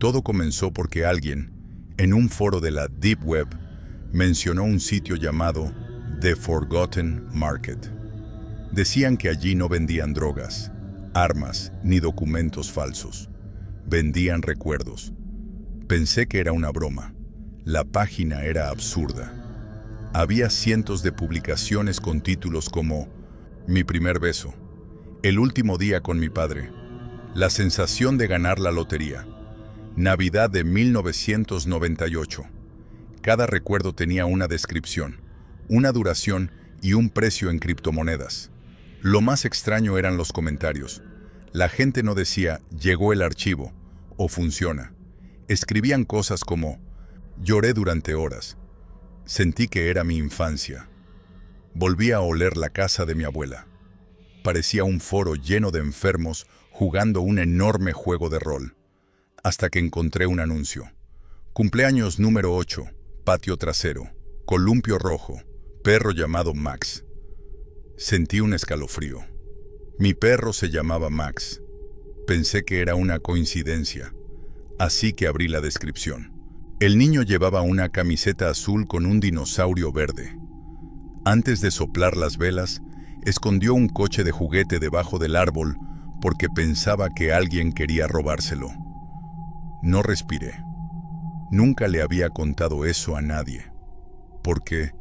Todo comenzó porque alguien, en un foro de la Deep Web, mencionó un sitio llamado The Forgotten Market. Decían que allí no vendían drogas, armas ni documentos falsos. Vendían recuerdos. Pensé que era una broma. La página era absurda. Había cientos de publicaciones con títulos como Mi primer beso, El último día con mi padre, La sensación de ganar la lotería, Navidad de 1998. Cada recuerdo tenía una descripción, una duración y un precio en criptomonedas. Lo más extraño eran los comentarios. La gente no decía, llegó el archivo, o funciona. Escribían cosas como, lloré durante horas. Sentí que era mi infancia. Volví a oler la casa de mi abuela. Parecía un foro lleno de enfermos jugando un enorme juego de rol. Hasta que encontré un anuncio. Cumpleaños número 8, patio trasero, columpio rojo, perro llamado Max. Sentí un escalofrío. Mi perro se llamaba Max. Pensé que era una coincidencia, así que abrí la descripción. El niño llevaba una camiseta azul con un dinosaurio verde. Antes de soplar las velas, escondió un coche de juguete debajo del árbol porque pensaba que alguien quería robárselo. No respiré. Nunca le había contado eso a nadie, porque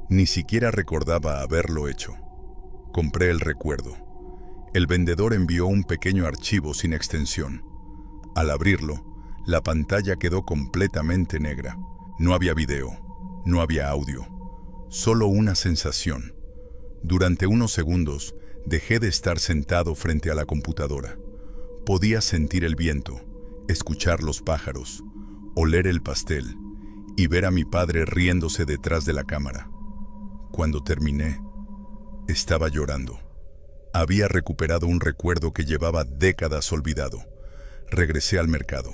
ni siquiera recordaba haberlo hecho. Compré el recuerdo. El vendedor envió un pequeño archivo sin extensión. Al abrirlo, la pantalla quedó completamente negra. No había video, no había audio, solo una sensación. Durante unos segundos, dejé de estar sentado frente a la computadora. Podía sentir el viento, escuchar los pájaros, oler el pastel y ver a mi padre riéndose detrás de la cámara. Cuando terminé, estaba llorando. Había recuperado un recuerdo que llevaba décadas olvidado. Regresé al mercado.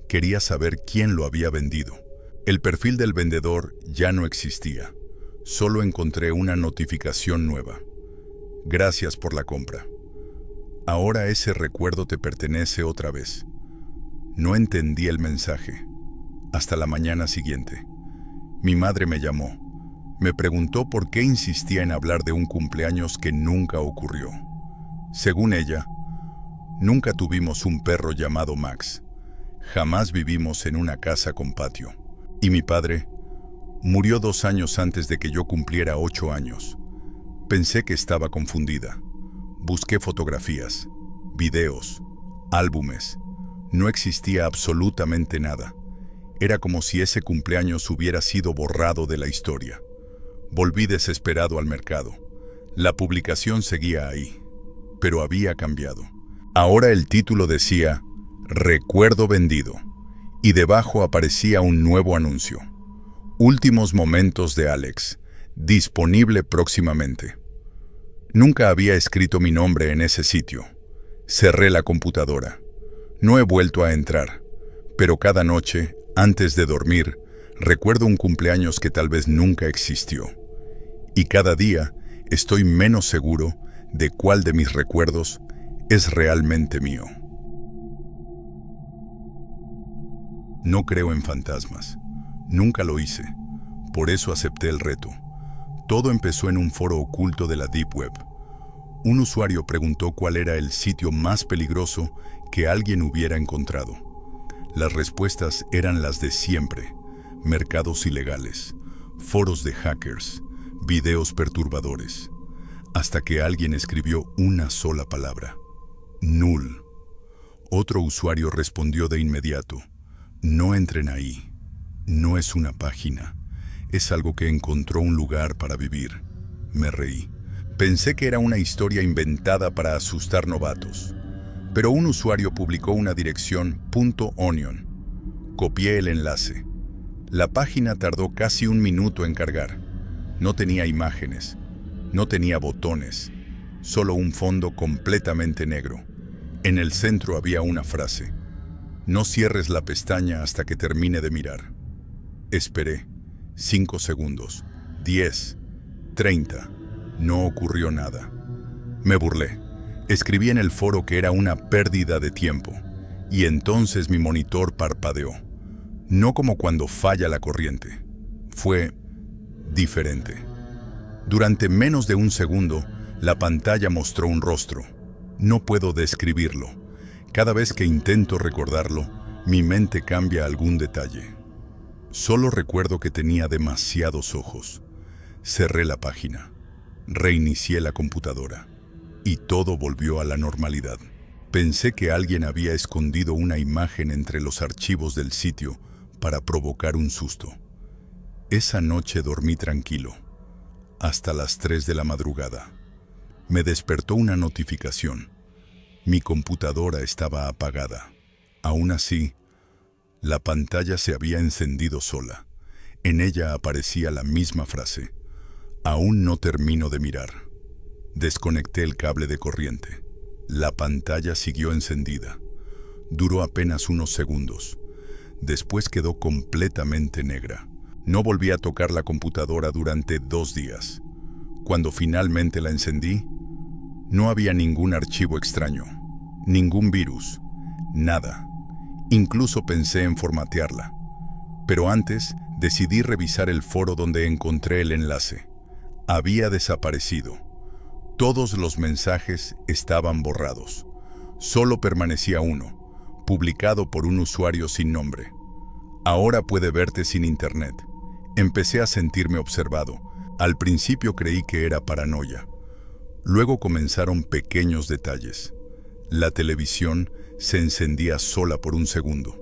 Quería saber quién lo había vendido. El perfil del vendedor ya no existía. Solo encontré una notificación nueva. Gracias por la compra. Ahora ese recuerdo te pertenece otra vez. No entendí el mensaje. Hasta la mañana siguiente. Mi madre me llamó. Me preguntó por qué insistía en hablar de un cumpleaños que nunca ocurrió. Según ella, nunca tuvimos un perro llamado Max. Jamás vivimos en una casa con patio. Y mi padre murió 2 años antes de que yo cumpliera 8 años. Pensé que estaba confundida. Busqué fotografías, videos, álbumes. No existía absolutamente nada. Era como si ese cumpleaños hubiera sido borrado de la historia. Volví desesperado al mercado. La publicación seguía ahí, pero había cambiado. Ahora el título decía Recuerdo vendido, y debajo aparecía un nuevo anuncio. Últimos momentos de Alex, disponible próximamente. Nunca había escrito mi nombre en ese sitio. Cerré la computadora. No he vuelto a entrar, pero cada noche, antes de dormir, recuerdo un cumpleaños que tal vez nunca existió. Y cada día estoy menos seguro de cuál de mis recuerdos es realmente mío. No creo en fantasmas. Nunca lo hice. Por eso acepté el reto. Todo empezó en un foro oculto de la Deep Web. Un usuario preguntó cuál era el sitio más peligroso que alguien hubiera encontrado. Las respuestas eran las de siempre: mercados ilegales, foros de hackers, videos perturbadores. Hasta que alguien escribió una sola palabra: null. Otro usuario respondió de inmediato: no entren ahí. No es una página. Es algo que encontró un lugar para vivir. Me reí. Pensé que era una historia inventada para asustar novatos. Pero un usuario publicó una dirección .onion. Copié el enlace. La página tardó casi 1 minuto en cargar. No tenía imágenes. No tenía botones. Solo un fondo completamente negro. En el centro había una frase: no cierres la pestaña hasta que termine de mirar. Esperé. 5 segundos. 10. 30. No ocurrió nada. Me burlé. Escribí en el foro que era una pérdida de tiempo. Y entonces mi monitor parpadeó. No como cuando falla la corriente. Fue diferente. Durante menos de un segundo, la pantalla mostró un rostro. No puedo describirlo. Cada vez que intento recordarlo, mi mente cambia algún detalle. Solo recuerdo que tenía demasiados ojos. Cerré la página. Reinicié la computadora. Y todo volvió a la normalidad. Pensé que alguien había escondido una imagen entre los archivos del sitio para provocar un susto. Esa noche dormí tranquilo, hasta las 3 de la madrugada. Me despertó una notificación. Mi computadora estaba apagada. Aún así, la pantalla se había encendido sola. En ella aparecía la misma frase: aún no termino de mirar. Desconecté el cable de corriente. La pantalla siguió encendida. Duró apenas unos segundos. Después quedó completamente negra. No volví a tocar la computadora durante 2 días. Cuando finalmente la encendí, no había ningún archivo extraño, ningún virus, nada. Incluso pensé en formatearla. Pero antes decidí revisar el foro donde encontré el enlace. Había desaparecido. Todos los mensajes estaban borrados. Solo permanecía uno, publicado por un usuario sin nombre. Ahora puede verte sin internet. Empecé a sentirme observado. Al principio creí que era paranoia. Luego comenzaron pequeños detalles. La televisión se encendía sola por un segundo.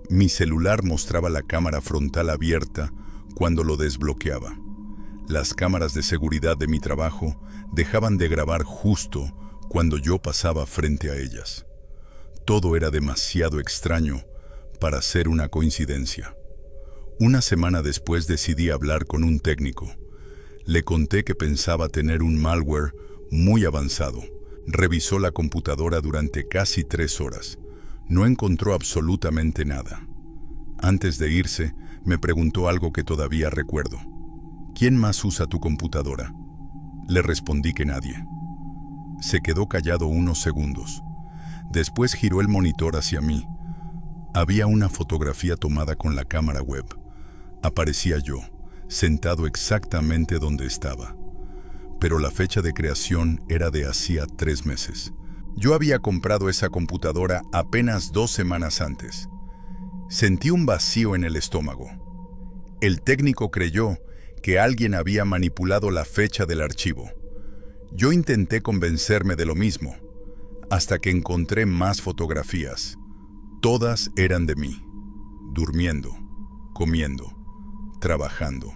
Mi celular mostraba la cámara frontal abierta cuando lo desbloqueaba. Las cámaras de seguridad de mi trabajo dejaban de grabar justo cuando yo pasaba frente a ellas. Todo era demasiado extraño para ser una coincidencia. Una semana después decidí hablar con un técnico. Le conté que pensaba tener un malware muy avanzado. Revisó la computadora durante casi 3 horas. No encontró absolutamente nada. Antes de irse, me preguntó algo que todavía recuerdo. ¿Quién más usa tu computadora? Le respondí que nadie. Se quedó callado unos segundos. Después giró el monitor hacia mí. Había una fotografía tomada con la cámara web. Aparecía yo, sentado exactamente donde estaba. Pero la fecha de creación era de hacía 3 meses. Yo había comprado esa computadora apenas 2 semanas antes. Sentí un vacío en el estómago. El técnico creyó que alguien había manipulado la fecha del archivo. Yo intenté convencerme de lo mismo, hasta que encontré más fotografías. Todas eran de mí, durmiendo, comiendo, trabajando.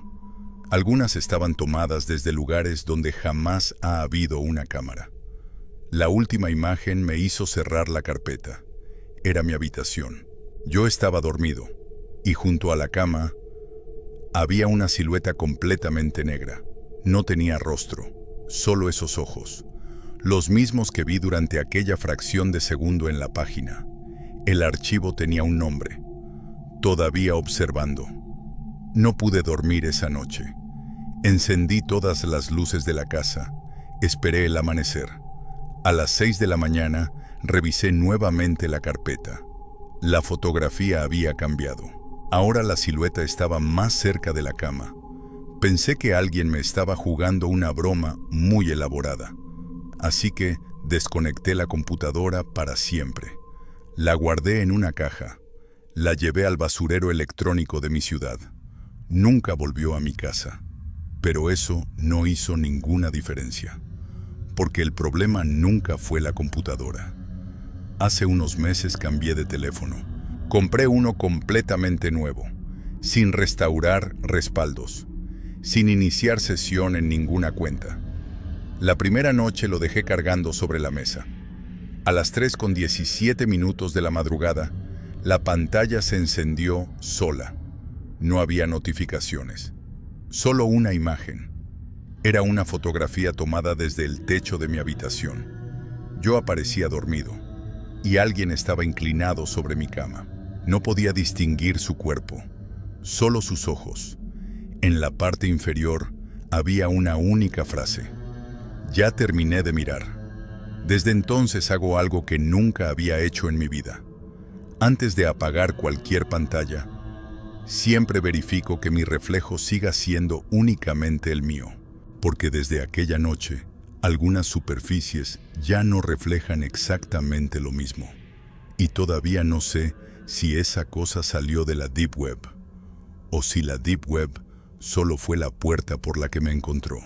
Algunas estaban tomadas desde lugares donde jamás ha habido una cámara. La última imagen me hizo cerrar la carpeta. Era mi habitación. Yo estaba dormido, y junto a la cama había una silueta completamente negra. No tenía rostro, solo esos ojos, los mismos que vi durante aquella fracción de segundo en la página. El archivo tenía un nombre: Todavía observando. No pude dormir esa noche. Encendí todas las luces de la casa. Esperé el amanecer. A las 6 de la mañana, revisé nuevamente la carpeta. La fotografía había cambiado. Ahora la silueta estaba más cerca de la cama. Pensé que alguien me estaba jugando una broma muy elaborada. Así que desconecté la computadora para siempre. La guardé en una caja. La llevé al basurero electrónico de mi ciudad. Nunca volvió a mi casa. Pero eso no hizo ninguna diferencia. Porque el problema nunca fue la computadora. Hace unos meses cambié de teléfono. Compré uno completamente nuevo, sin restaurar respaldos, sin iniciar sesión en ninguna cuenta. La primera noche lo dejé cargando sobre la mesa. A las 3:17 de la madrugada, la pantalla se encendió sola. No había notificaciones. Solo una imagen. Era una fotografía tomada desde el techo de mi habitación. Yo aparecía dormido, y alguien estaba inclinado sobre mi cama. No podía distinguir su cuerpo, solo sus ojos. En la parte inferior había una única frase: ya terminé de mirar. Desde entonces hago algo que nunca había hecho en mi vida. Antes de apagar cualquier pantalla, siempre verifico que mi reflejo siga siendo únicamente el mío, porque desde aquella noche, algunas superficies ya no reflejan exactamente lo mismo. Y todavía no sé si esa cosa salió de la Deep Web, o si la Deep Web solo fue la puerta por la que me encontró.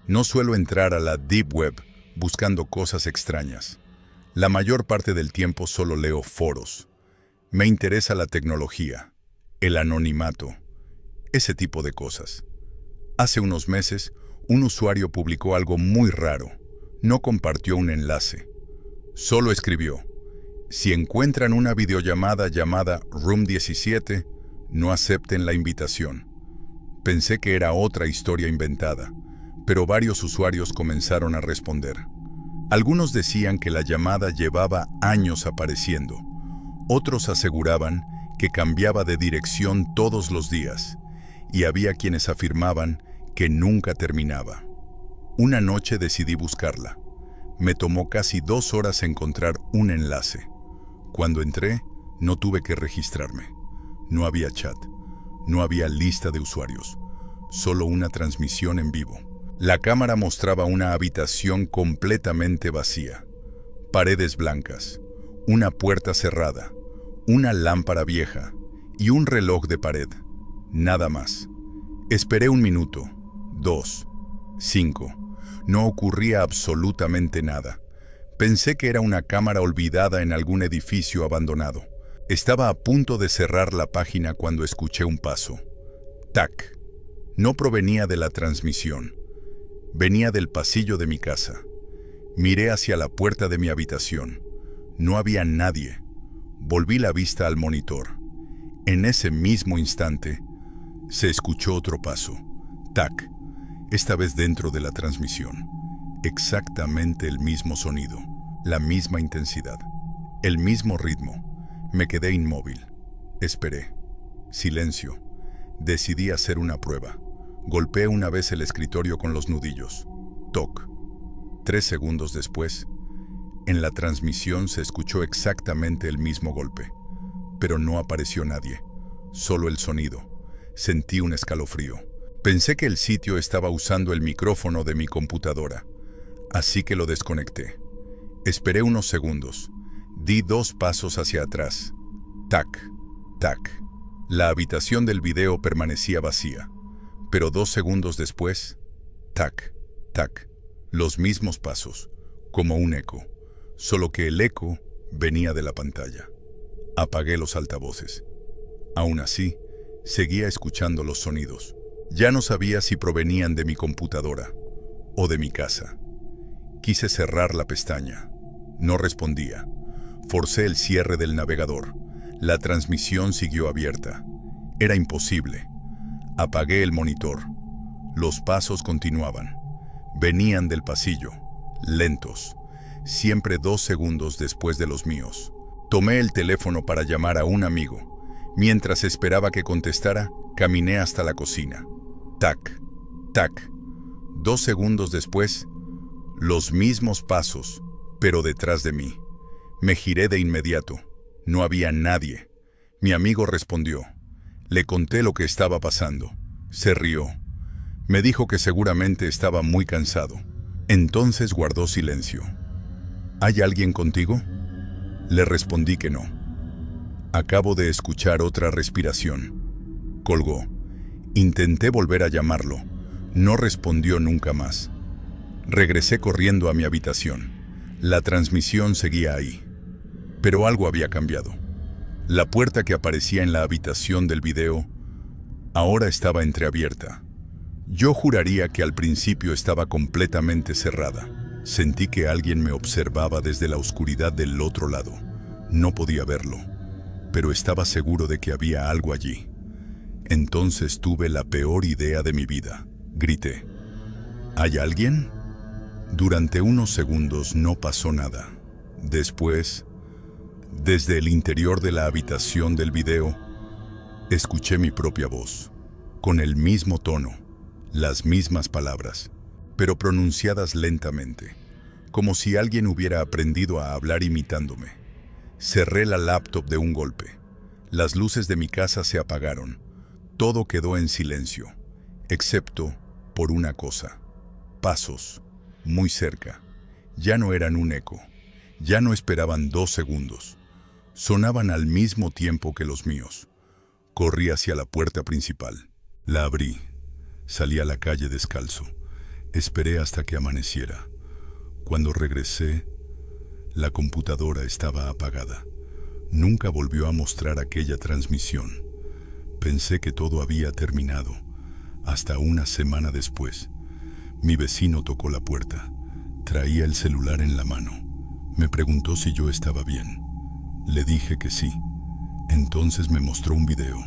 No suelo entrar a la Deep Web buscando cosas extrañas. La mayor parte del tiempo solo leo foros. Me interesa la tecnología, el anonimato, ese tipo de cosas. Hace unos meses, un usuario publicó algo muy raro. No compartió un enlace. Solo escribió: si encuentran una videollamada llamada Room 17, no acepten la invitación. Pensé que era otra historia inventada, pero varios usuarios comenzaron a responder. Algunos decían que la llamada llevaba años apareciendo. Otros aseguraban que cambiaba de dirección todos los días, y había quienes afirmaban que nunca terminaba. Una noche decidí buscarla. Me tomó casi 2 horas encontrar un enlace. Cuando entré, no tuve que registrarme. No había chat, no había lista de usuarios, solo una transmisión en vivo. La cámara mostraba una habitación completamente vacía, paredes blancas, una puerta cerrada, una lámpara vieja y un reloj de pared. Nada más. Esperé 1 minuto, 2, 5. No ocurría absolutamente nada. Pensé que era una cámara olvidada en algún edificio abandonado. Estaba a punto de cerrar la página cuando escuché un paso. Tac. No provenía de la transmisión. Venía del pasillo de mi casa. Miré hacia la puerta de mi habitación. No había nadie. Volví la vista al monitor. En ese mismo instante, se escuchó otro paso. Tac. Esta vez dentro de la transmisión. Exactamente el mismo sonido, la misma intensidad, el mismo ritmo. Me quedé inmóvil. Esperé. Silencio. Decidí hacer una prueba. Golpeé una vez el escritorio con los nudillos. Toc. 3 segundos después, en la transmisión se escuchó exactamente el mismo golpe, pero no apareció nadie, solo el sonido. Sentí un escalofrío. Pensé que el sitio estaba usando el micrófono de mi computadora, así que lo desconecté. Esperé unos segundos. Di 2 pasos hacia atrás. Tac, tac. La habitación del video permanecía vacía, pero 2 segundos después, tac, tac. Los mismos pasos, como un eco, solo que el eco venía de la pantalla. Apagué los altavoces. Aún así, seguía escuchando los sonidos. Ya no sabía si provenían de mi computadora o de mi casa. Quise cerrar la pestaña. No respondía. Forcé el cierre del navegador. La transmisión siguió abierta. Era imposible. Apagué el monitor. Los pasos continuaban. Venían del pasillo, lentos, siempre 2 segundos después de los míos. Tomé el teléfono para llamar a un amigo. Mientras esperaba que contestara, caminé hasta la cocina. Tac, tac. 2 segundos después, los mismos pasos, pero detrás de mí. Me giré de inmediato. No había nadie. Mi amigo respondió. Le conté lo que estaba pasando. Se rió. Me dijo que seguramente estaba muy cansado. Entonces guardó silencio. ¿Hay alguien contigo? Le respondí que no. Acabo de escuchar otra respiración. Colgó. Intenté volver a llamarlo. No respondió nunca más. Regresé corriendo a mi habitación. La transmisión seguía ahí. Pero algo había cambiado. La puerta que aparecía en la habitación del video ahora estaba entreabierta. Yo juraría que al principio estaba completamente cerrada. Sentí que alguien me observaba desde la oscuridad del otro lado. No podía verlo, pero estaba seguro de que había algo allí. Entonces tuve la peor idea de mi vida. Grité. ¿Hay alguien? Durante unos segundos no pasó nada. Después, desde el interior de la habitación del video, escuché mi propia voz, con el mismo tono, las mismas palabras, pero pronunciadas lentamente, como si alguien hubiera aprendido a hablar imitándome. Cerré la laptop de un golpe. Las luces de mi casa se apagaron. Todo quedó en silencio, excepto por una cosa. Pasos, muy cerca. Ya no eran un eco. Ya no esperaban 2 segundos. Sonaban al mismo tiempo que los míos. Corrí hacia la puerta principal. La abrí. Salí a la calle descalzo. Esperé hasta que amaneciera. Cuando regresé, la computadora estaba apagada. Nunca volvió a mostrar aquella transmisión. Pensé que todo había terminado. Hasta una semana después, mi vecino tocó la puerta. Traía el celular en la mano. Me preguntó si yo estaba bien. Le dije que sí. Entonces me mostró un video.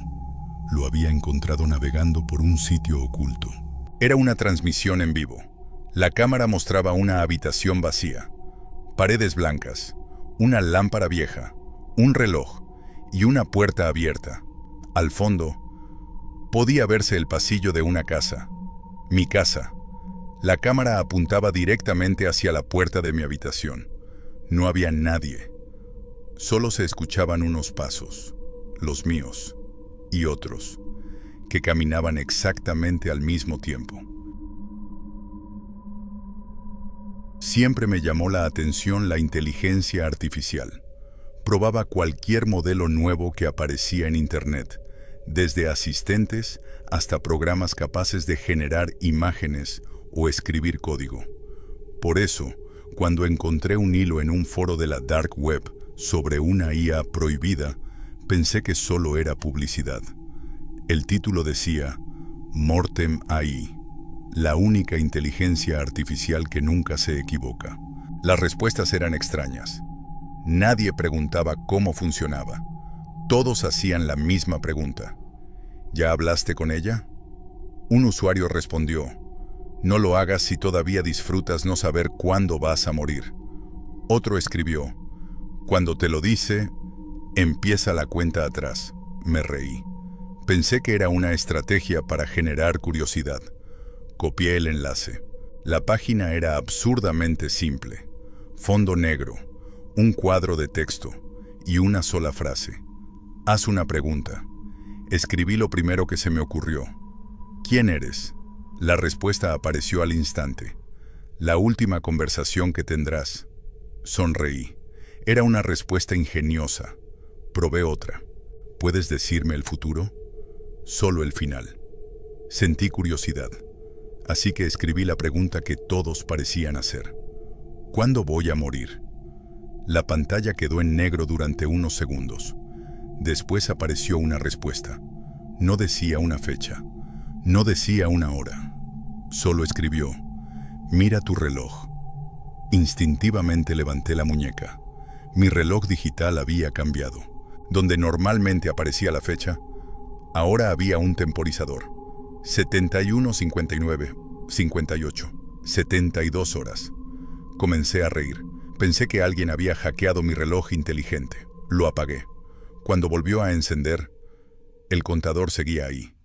Lo había encontrado navegando por un sitio oculto. Era una transmisión en vivo. La cámara mostraba una habitación vacía, paredes blancas, una lámpara vieja, un reloj y una puerta abierta. Al fondo, podía verse el pasillo de una casa. Mi casa. La cámara apuntaba directamente hacia la puerta de mi habitación. No había nadie. Solo se escuchaban unos pasos, los míos y otros, que caminaban exactamente al mismo tiempo. Siempre me llamó la atención la inteligencia artificial. Probaba cualquier modelo nuevo que aparecía en Internet, desde asistentes hasta programas capaces de generar imágenes o escribir código. Por eso, cuando encontré un hilo en un foro de la Dark Web sobre una IA prohibida, pensé que solo era publicidad. El título decía Mortem AI, la única inteligencia artificial que nunca se equivoca. Las respuestas eran extrañas. Nadie preguntaba cómo funcionaba. Todos hacían la misma pregunta. ¿Ya hablaste con ella? Un usuario respondió, no lo hagas si todavía disfrutas no saber cuándo vas a morir. Otro escribió, cuando te lo dice, empieza la cuenta atrás. Me reí. Pensé que era una estrategia para generar curiosidad. Copié el enlace. La página era absurdamente simple. Fondo negro, un cuadro de texto y una sola frase. Haz una pregunta. Escribí lo primero que se me ocurrió. ¿Quién eres? La respuesta apareció al instante. La última conversación que tendrás. Sonreí. Era una respuesta ingeniosa. Probé otra. ¿Puedes decirme el futuro? Solo el final. Sentí curiosidad. Así que escribí la pregunta que todos parecían hacer. ¿Cuándo voy a morir? La pantalla quedó en negro durante unos segundos. Después apareció una respuesta. No decía una fecha. No decía una hora. Solo escribió, mira tu reloj. Instintivamente levanté la muñeca. Mi reloj digital había cambiado. Donde normalmente aparecía la fecha, ahora había un temporizador. 71, 59, 58, 72 horas. Comencé a reír. Pensé que alguien había hackeado mi reloj inteligente. Lo apagué. Cuando volvió a encender, el contador seguía ahí.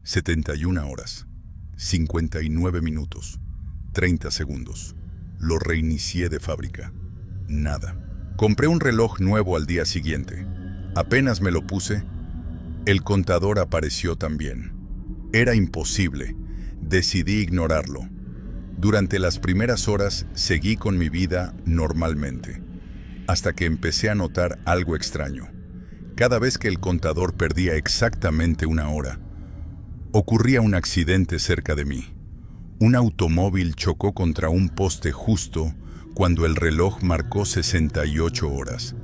71 horas, 59 minutos, 30 segundos. Lo reinicié de fábrica. Nada. Compré un reloj nuevo al día siguiente. Apenas me lo puse, el contador apareció también. Era imposible. Decidí ignorarlo. Durante las primeras horas seguí con mi vida normalmente, hasta que empecé a notar algo extraño. Cada vez que el contador perdía exactamente una hora, ocurría un accidente cerca de mí. Un automóvil chocó contra un poste justo cuando el reloj marcó 68 horas.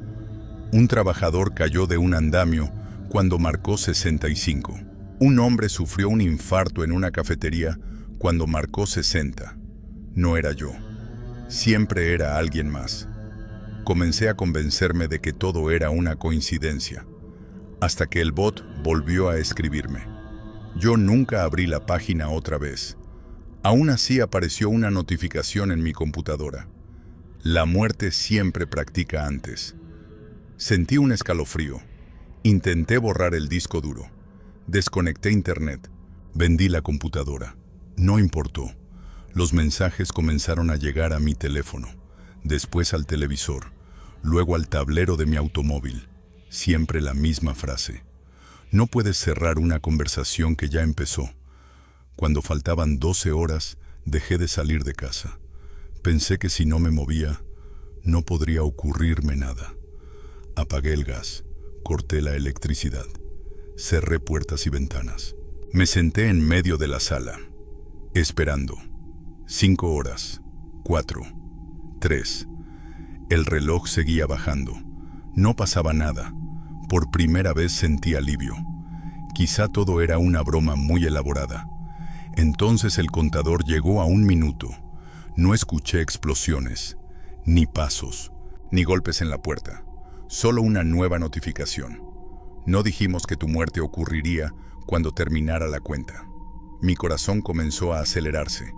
Un trabajador cayó de un andamio cuando marcó 65. Un hombre sufrió un infarto en una cafetería cuando marcó 60. No era yo. Siempre era alguien más. Comencé a convencerme de que todo era una coincidencia, hasta que el bot volvió a escribirme. Yo nunca abrí la página otra vez. Aún así apareció una notificación en mi computadora. La muerte siempre practica antes. Sentí un escalofrío. Intenté borrar el disco duro. Desconecté internet. Vendí la computadora. No importó. Los mensajes comenzaron a llegar a mi teléfono. después al televisor, luego al tablero de mi automóvil. Siempre la misma frase. No puedes cerrar una conversación que ya empezó. Cuando faltaban 12 horas, dejé de salir de casa. Pensé que si no me movía, no podría ocurrirme nada. Apagué el gas, corté la electricidad, cerré puertas y ventanas. Me senté en medio de la sala, esperando. 5 horas, 4, 3. El reloj seguía bajando. No pasaba nada. Por primera vez sentí alivio. Quizá todo era una broma muy elaborada. Entonces el contador llegó a 1 minuto. No escuché explosiones, ni pasos, ni golpes en la puerta. Solo una nueva notificación. No dijimos que tu muerte ocurriría cuando terminara la cuenta. Mi corazón comenzó a acelerarse.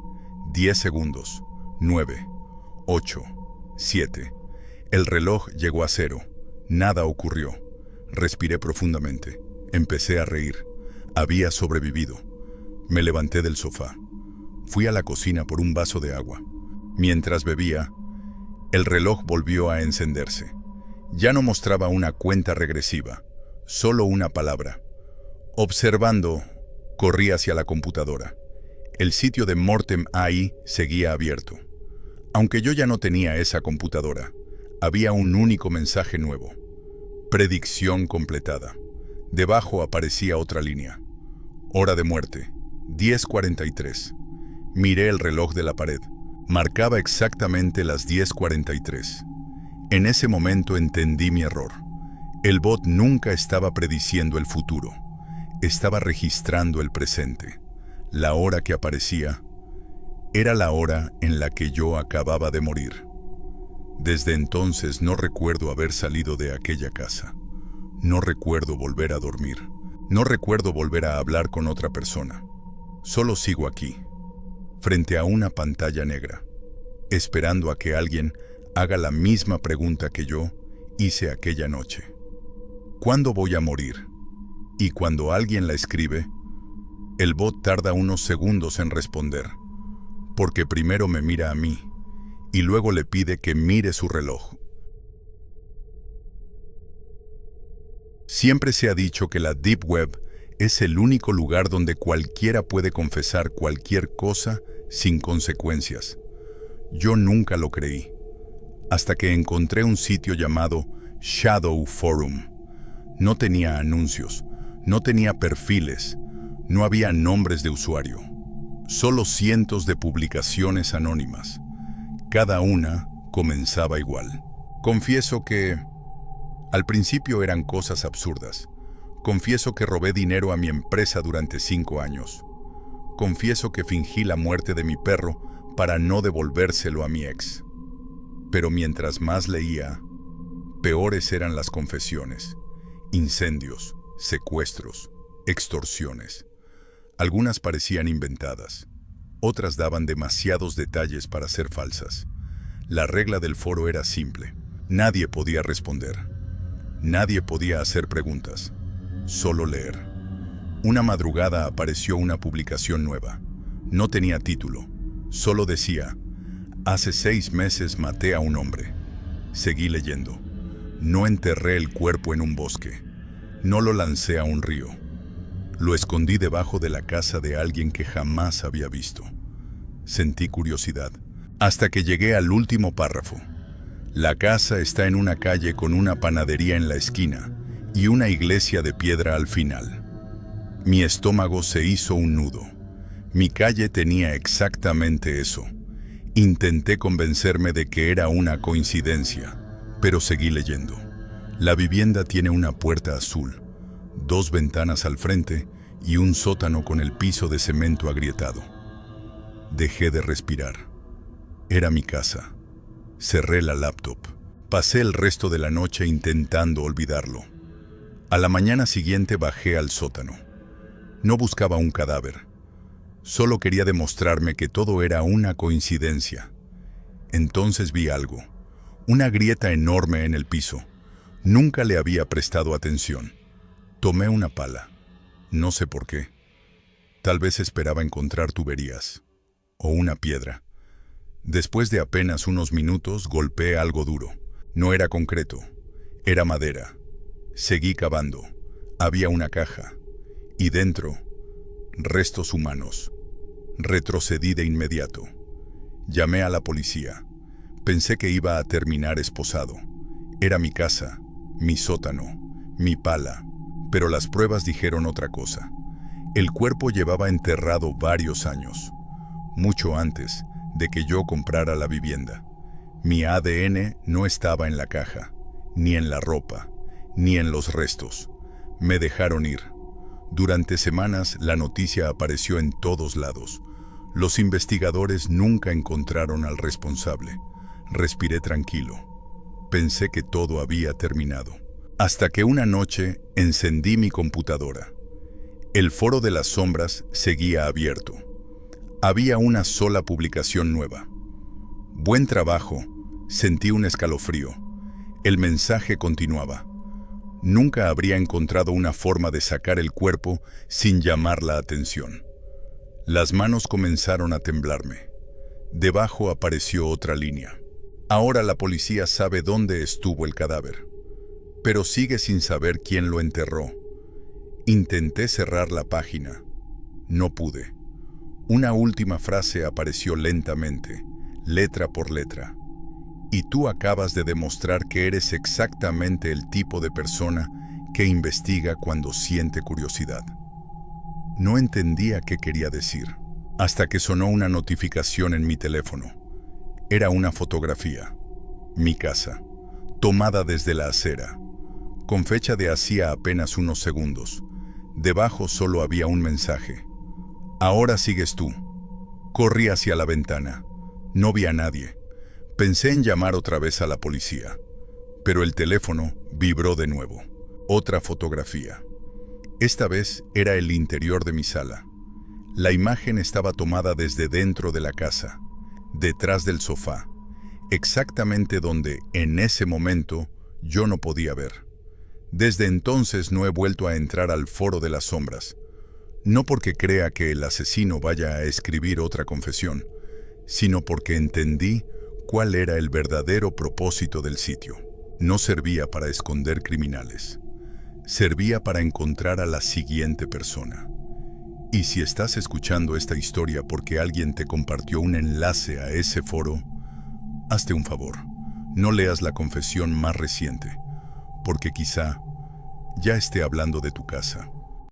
10 segundos. 9, 8, 7. El reloj llegó a 0. Nada ocurrió. Respiré profundamente. Empecé a reír. Había sobrevivido. Me levanté del sofá. Fui a la cocina por un vaso de agua. Mientras bebía, el reloj volvió a encenderse. Ya no mostraba una cuenta regresiva, solo una palabra. Observando, corrí hacia la computadora. El sitio de Mortem AI seguía abierto. Aunque yo ya no tenía esa computadora, había un único mensaje nuevo. Predicción completada. Debajo aparecía otra línea. Hora de muerte, 10:43. Miré el reloj de la pared. Marcaba exactamente las 10:43. En ese momento entendí mi error. El bot nunca estaba prediciendo el futuro. Estaba registrando el presente. La hora que aparecía era la hora en la que yo acababa de morir. Desde entonces no recuerdo haber salido de aquella casa. No recuerdo volver a dormir. No recuerdo volver a hablar con otra persona. Solo sigo aquí, frente a una pantalla negra, esperando a que alguien haga la misma pregunta que yo hice aquella noche. ¿Cuándo voy a morir? Y cuando alguien la escribe, el bot tarda unos segundos en responder, porque primero me mira a mí y luego le pide que mire su reloj. Siempre se ha dicho que la Deep Web es el único lugar donde cualquiera puede confesar cualquier cosa sin consecuencias. Yo nunca lo creí, hasta que encontré un sitio llamado Shadow Forum. No tenía anuncios, no tenía perfiles, no había nombres de usuario, solo cientos de publicaciones anónimas. Cada una comenzaba igual. Confieso que al principio eran cosas absurdas. Confieso que robé dinero a mi empresa durante 5 años. Confieso que fingí la muerte de mi perro para no devolvérselo a mi ex. Pero mientras más leía, peores eran las confesiones. Incendios, secuestros, extorsiones. Algunas parecían inventadas. Otras daban demasiados detalles para ser falsas. La regla del foro era simple. Nadie podía responder. Nadie podía hacer preguntas. Solo leer. Una madrugada apareció una publicación nueva. No tenía título. Solo decía: hace 6 meses maté a un hombre. Seguí leyendo. No enterré el cuerpo en un bosque. No lo lancé a un río. Lo escondí debajo de la casa de alguien que jamás había visto. Sentí curiosidad, hasta que llegué al último párrafo. La casa está en una calle con una panadería en la esquina y una iglesia de piedra al final. Mi estómago se hizo un nudo. Mi calle tenía exactamente eso. Intenté convencerme de que era una coincidencia, pero seguí leyendo. La vivienda tiene una puerta azul, 2 ventanas al frente y un sótano con el piso de cemento agrietado. Dejé de respirar. Era mi casa. Cerré la laptop. Pasé el resto de la noche intentando olvidarlo. A la mañana siguiente bajé al sótano. No buscaba un cadáver. Solo quería demostrarme que todo era una coincidencia. Entonces vi algo. Una grieta enorme en el piso. Nunca le había prestado atención. Tomé una pala. No sé por qué. Tal vez esperaba encontrar tuberías. O una piedra. Después de apenas unos minutos golpeé algo duro. No era concreto, era madera. Seguí cavando. Había una caja. Y dentro, restos humanos. Retrocedí de inmediato. Llamé a la policía. Pensé que iba a terminar esposado. Era mi casa, mi sótano, mi pala. Pero las pruebas dijeron otra cosa. El cuerpo llevaba enterrado varios años, mucho antes de que yo comprara la vivienda. Mi ADN no estaba en la caja, ni en la ropa, ni en los restos. Me dejaron ir. Durante semanas la noticia apareció en todos lados. Los investigadores nunca encontraron al responsable. Respiré tranquilo. Pensé que todo había terminado. Hasta que una noche encendí mi computadora. El foro de las sombras seguía abierto. Había una sola publicación nueva. Buen trabajo. Sentí un escalofrío. El mensaje continuaba. Nunca habría encontrado una forma de sacar el cuerpo sin llamar la atención. Las manos comenzaron a temblarme. Debajo apareció otra línea. Ahora la policía sabe dónde estuvo el cadáver, pero sigue sin saber quién lo enterró. Intenté cerrar la página. No pude. Una última frase apareció lentamente, letra por letra. Y tú acabas de demostrar que eres exactamente el tipo de persona que investiga cuando siente curiosidad. No entendía qué quería decir, hasta que sonó una notificación en mi teléfono. Era una fotografía. Mi casa, tomada desde la acera, con fecha de hacía apenas unos segundos. Debajo solo había un mensaje. Ahora sigues tú. Corrí hacia la ventana. No vi a nadie. Pensé en llamar otra vez a la policía, pero el teléfono vibró de nuevo. Otra fotografía. Esta vez era el interior de mi sala. La imagen estaba tomada desde dentro de la casa, detrás del sofá, exactamente donde, en ese momento, yo no podía ver. Desde entonces no he vuelto a entrar al foro de las sombras. No porque crea que el asesino vaya a escribir otra confesión, sino porque entendí cuál era el verdadero propósito del sitio. No servía para esconder criminales. Servía para encontrar a la siguiente persona. Y si estás escuchando esta historia porque alguien te compartió un enlace a ese foro, hazte un favor. No leas la confesión más reciente, porque quizá ya esté hablando de tu casa.